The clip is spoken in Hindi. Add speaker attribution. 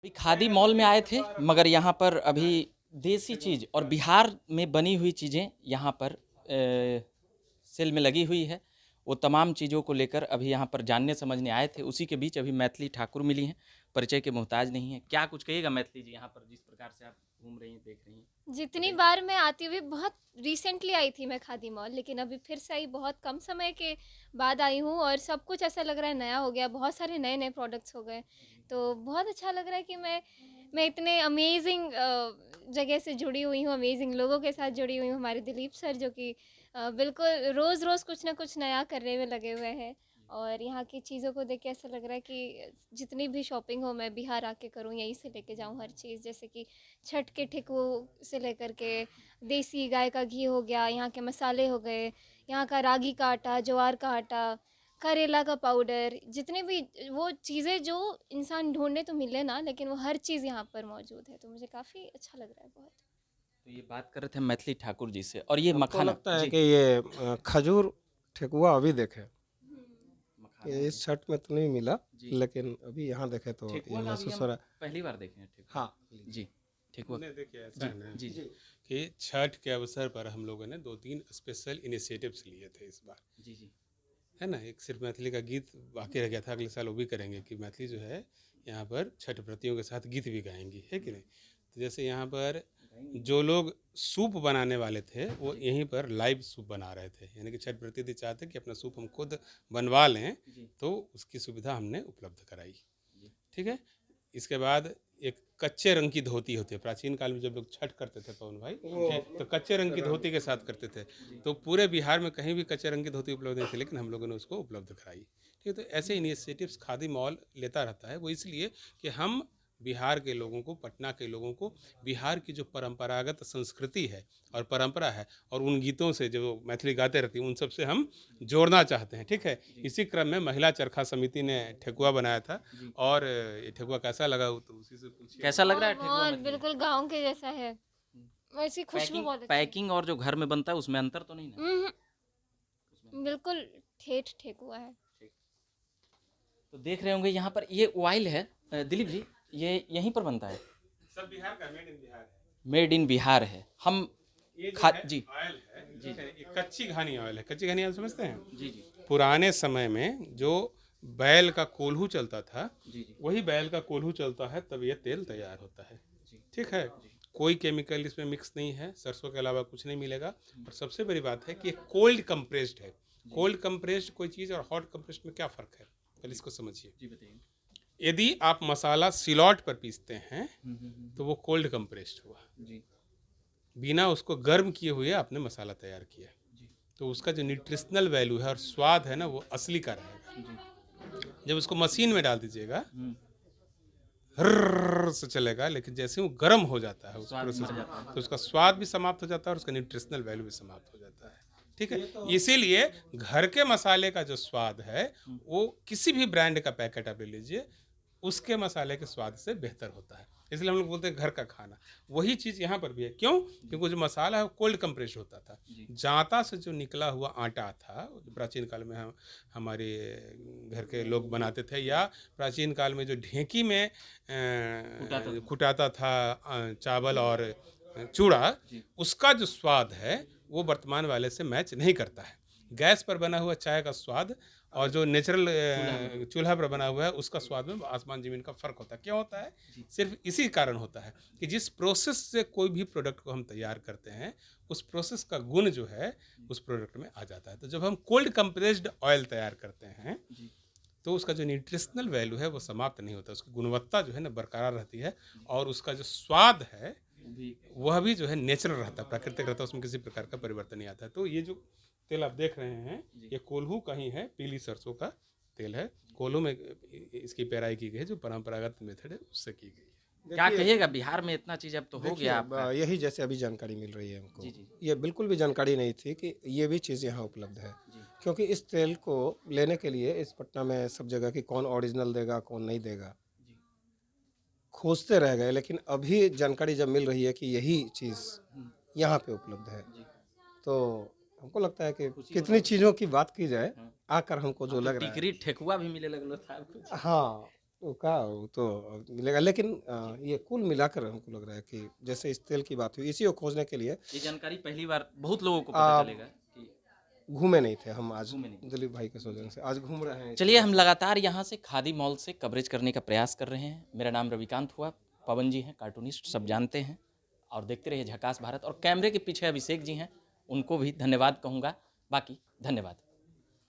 Speaker 1: अभी खादी मॉल में आए थे, मगर यहाँ पर अभी देसी चीज़ और बिहार में बनी हुई चीज़ें यहाँ पर सेल में लगी हुई है। वो तमाम चीज़ों को लेकर अभी यहाँ पर जानने समझने आए थे। उसी के बीच अभी मैथिली ठाकुर मिली हैं, परिचय के मोहताज नहीं है। क्या कुछ कहिएगा मैथिली जी, यहाँ पर जिस प्रकार से आप घूम रही हैं, देख रही हैं?
Speaker 2: जितनी बार मैं आती हुई बहुत रिसेंटली आई थी मैं खादी मॉल, लेकिन अभी फिर से आई, बहुत कम समय के बाद आई हूँ और सब कुछ ऐसा लग रहा है नया हो गया, बहुत सारे नए नए प्रोडक्ट्स हो गए। तो बहुत अच्छा लग रहा है कि मैं इतने अमेजिंग जगह से जुड़ी हुई हूँ, अमेजिंग लोगों के साथ जुड़ी हुई हूँ। हमारे दिलीप सर जो कि बिल्कुल रोज़ रोज़ कुछ ना कुछ नया करने में लगे हुए हैं, और यहाँ की चीज़ों को देख के ऐसा लग रहा है कि जितनी भी शॉपिंग हो मैं बिहार आके करूँ, यहीं से लेके जाऊँ हर चीज़। जैसे कि छठ के ठेकुओं से लेकर के देसी गाय का घी हो गया, यहाँ के मसाले हो गए, यहाँ का रागी का आटा, ज्वार का आटा, करेला का पाउडर, जितने भी वो चीज़ें जो इंसान ढूंढने तो मिले ना, लेकिन वो हर चीज़ यहाँ पर मौजूद है। तो मुझे काफ़ी अच्छा लग रहा है बहुत।
Speaker 1: तो ये बात कर रहे थे मैथिली ठाकुर जी से, और ये
Speaker 3: हमको
Speaker 1: मखाना
Speaker 3: लगता है
Speaker 1: जी।
Speaker 3: कि ये खजूर ठेकुआ अभी देखे,
Speaker 1: मखाना
Speaker 3: ये इस छठ में तो नहीं मिला,
Speaker 1: जी।
Speaker 3: लेकिन अभी यहाँ देखे तो
Speaker 1: ठेकुआ
Speaker 3: ये
Speaker 1: का अभी
Speaker 3: महसूस
Speaker 1: हम
Speaker 3: हो रहा है।
Speaker 1: पहली बार देखे हैं ठेकुआ।
Speaker 3: हाँ,
Speaker 1: जी, ठेकुआ।
Speaker 4: नहीं देखिए ऐसा
Speaker 1: जी
Speaker 4: है ना
Speaker 1: जी जी
Speaker 4: कि छठ के अवसर पर हम लोगों ने 2-3 स्पेशल इनिशिएटिव्स लिए थे इस बार,
Speaker 1: जी जी
Speaker 4: है ना। एक सिर्फ मैथिली का गीत बाकी रह गया था, अगले साल वो भी करेंगे कि मैथिली जो है यहाँ पर छठ व्रतियों के साथ गीत भी गाएंगी, है कि नहीं। तो जैसे यहाँ पर जो लोग सूप बनाने वाले थे वो यहीं पर लाइव सूप बना रहे थे, यानी कि छठ व्रती यदि चाहते कि अपना सूप हम खुद बनवा लें
Speaker 1: जी
Speaker 4: तो उसकी सुविधा हमने उपलब्ध कराई।
Speaker 1: जी
Speaker 4: ठीक है। इसके बाद एक कच्चे रंग की धोती होती है, प्राचीन काल में जब लोग छठ करते थे पवन भाई तो कच्चे रंग की धोती के साथ करते थे। तो पूरे बिहार में कहीं भी कच्चे रंग की धोती उपलब्ध नहीं थी, लेकिन हम लोगों ने उसको उपलब्ध कराई। ठीक है। तो ऐसे इनिशिएटिव्स खादी मॉल लेता रहता है, वो इसलिए कि हम बिहार के लोगों को, पटना के लोगों को बिहार की जो परंपरागत संस्कृति है और परंपरा है और उन गीतों से जो मैथिली गाते रहती हैं उन सब से हम जोड़ना चाहते हैं। ठीक है। इसी क्रम में महिला चरखा समिति ने ठेकुआ बनाया था,
Speaker 1: जी।
Speaker 4: और ये ठेकुआ कैसा लगा वो तो उसी से पूछिए।
Speaker 1: कैसा लग रहा
Speaker 2: बहुत
Speaker 1: है ठेकुआ
Speaker 2: बहुत
Speaker 1: मैथिली?
Speaker 2: बिल्कुल गाँव के जैसा है, वैसी खुशबू
Speaker 1: पैकिंग
Speaker 2: बहुत अच्छी है।
Speaker 1: पैकिंग और जो घर में बनता है उसमें अंतर तो नहीं ना?
Speaker 2: हम्म,
Speaker 1: उसमें अंतर।
Speaker 2: बिल्कुल ठेठ ठेकुआ है।
Speaker 1: ठीक। तो देख रहे होंगे यहाँ पर ये ऑयल है, दिलीप जी, ये यहीं पर बनता है?
Speaker 4: सब बिहार का, मेड इन बिहार है।
Speaker 1: मेड इन बिहार है। हम
Speaker 4: ये जो
Speaker 1: खा
Speaker 4: है
Speaker 1: जी
Speaker 4: ऑयल है, जी ये कच्ची घानी ऑयल है। कच्ची घानी ऑयल समझते हैं?
Speaker 1: जी जी
Speaker 4: पुराने समय में जो बैल का कोल्हू चलता था,
Speaker 1: जी जी
Speaker 4: वही बैल का कोल्हू चलता है तब ये तेल तैयार होता है।
Speaker 1: जी
Speaker 4: ठीक है। कोई केमिकल इसमें मिक्स नहीं है, सरसों के अलावा कुछ नहीं मिलेगा। और सबसे बड़ी बात है कि ये कोल्ड कंप्रेस्ड है। कोल्ड कंप्रेस्ड कोई चीज़ और हॉट कंप्रेस्ड में क्या फ़र्क है, पहले इसको समझिए।
Speaker 1: जी बताइए।
Speaker 4: यदि आप मसाला सिलौट पर पीसते हैं तो
Speaker 1: हम्म।
Speaker 4: वो कोल्ड कंप्रेस्ड हुआ,
Speaker 1: जी
Speaker 4: बिना उसको गर्म किए हुए आपने मसाला तैयार किया।
Speaker 1: जी
Speaker 4: तो उसका जो न्यूट्रिशनल वैल्यू है और स्वाद है ना वो असली का रहेगा।
Speaker 1: जी
Speaker 4: जब उसको मशीन में डाल दीजिएगा
Speaker 1: हम्म,
Speaker 4: हर्र से चलेगा, लेकिन जैसे वो गर्म हो जाता है उस
Speaker 1: स्वाद
Speaker 4: प्रोसेस
Speaker 1: मर
Speaker 4: में
Speaker 1: जाता है।
Speaker 4: तो उसका स्वाद भी समाप्त हो जाता है और उसका न्यूट्रिशनल वैल्यू भी समाप्त हो जाता है। ठीक है। इसीलिए घर के मसाले का जो स्वाद है वो किसी भी ब्रांड का पैकेट आप ले लीजिए, उसके मसाले के स्वाद से बेहतर होता है। इसलिए हम लोग बोलते हैं घर का खाना। वही चीज़ यहाँ पर भी है। क्यों? क्योंकि जो मसाला है वो कोल्ड कंप्रेस होता था।
Speaker 1: जी
Speaker 4: जांता से जो निकला हुआ आटा था, जो प्राचीन काल में हम हमारे घर के लोग बनाते थे, या प्राचीन काल में जो ढेंकी में
Speaker 1: कुटाता था।
Speaker 4: कुटाता था चावल और चूड़ा,
Speaker 1: जी
Speaker 4: उसका जो स्वाद है वो वर्तमान वाले से मैच नहीं करता है। गैस पर बना हुआ चाय का स्वाद और जो नेचुरल
Speaker 1: चूल्हा में।
Speaker 4: चूल्हा पर बना हुआ है उसका स्वाद में आसमान ज़मीन का फ़र्क होता है। क्यों होता है?
Speaker 1: जी
Speaker 4: सिर्फ इसी कारण होता है कि जिस प्रोसेस से कोई भी प्रोडक्ट को हम तैयार करते हैं उस प्रोसेस का गुण जो है उस प्रोडक्ट में आ जाता है। तो जब हम कोल्ड कंप्रेस्ड ऑयल तैयार करते हैं
Speaker 1: जी
Speaker 4: तो उसका जो न्यूट्रिशनल वैल्यू है वो समाप्त नहीं होता, उसकी गुणवत्ता जो है ना बरकरार रहती है, और उसका जो स्वाद है
Speaker 1: वो भी।
Speaker 4: वह भी जो है नेचुरल रहता है, प्राकृतिक रहता है, उसमें किसी प्रकार का परिवर्तन नहीं आता है। तो ये जो तेल आप देख रहे हैं ये कोल्हू का ही है, पीली सरसों का तेल है। कोल्हू में इसकी पेराई की गई है, जो परंपरागत मेथड है उससे की गई है।
Speaker 1: क्या
Speaker 3: देखिए
Speaker 1: कहिएगा, बिहार में इतना चीज़ अब तो हो
Speaker 3: देखिए
Speaker 1: गया आपका?
Speaker 3: यही जैसे अभी जानकारी मिल रही है हमको,
Speaker 1: जी जी
Speaker 3: ये बिल्कुल भी जानकारी नहीं थी कि ये भी चीज़ यहाँ उपलब्ध है।
Speaker 1: जी
Speaker 3: क्योंकि इस तेल को लेने के लिए इस पटना में सब जगह कि कौन ओरिजिनल देगा कौन नहीं देगा,
Speaker 1: जी
Speaker 3: खोजते रह गए, लेकिन अभी जानकारी जब मिल रही है कि यही चीज़
Speaker 1: हम्म,
Speaker 3: यहाँ पे उपलब्ध है,
Speaker 1: जी
Speaker 3: तो हमको लगता है कि
Speaker 1: खुशी हो
Speaker 3: कितनी
Speaker 1: रहा
Speaker 3: चीज़ों की बात की जाए,
Speaker 1: है।
Speaker 3: आकर हमको
Speaker 1: अब
Speaker 3: जो
Speaker 1: तो
Speaker 3: लग रहा है।
Speaker 1: टिकरी ठेकुआ भी मिले लगलो था आपको।
Speaker 3: हाँ, वो कहा वो तो मिलेगा, लेकिन ये कुल मिलाकर हमको लग रहा है कि जैसे इस तेल की बात हुई, इसी को खोजने के लिए
Speaker 1: ये जानकारी पहली बार बहुत लोगों को पता चलेगा कि
Speaker 3: घूमे नहीं थे हम आज,
Speaker 1: घूमे नहीं थे।
Speaker 3: दिलीप भाई के सोचने से आज घूम रहे हैं।
Speaker 1: चलिए हम लगातार यहाँ से खादी मॉल से कवरेज करने का प्रयास कर रहे हैं। मेरा नाम रविकांत हुआ, पवन जी हैं कार्टूनिस्ट, सब जानते हैं, और देखते रहिए झकास भारत। और कैमरे के पीछे अभिषेक जी हैं, उनको भी धन्यवाद कहूँगा। बाकी धन्यवाद।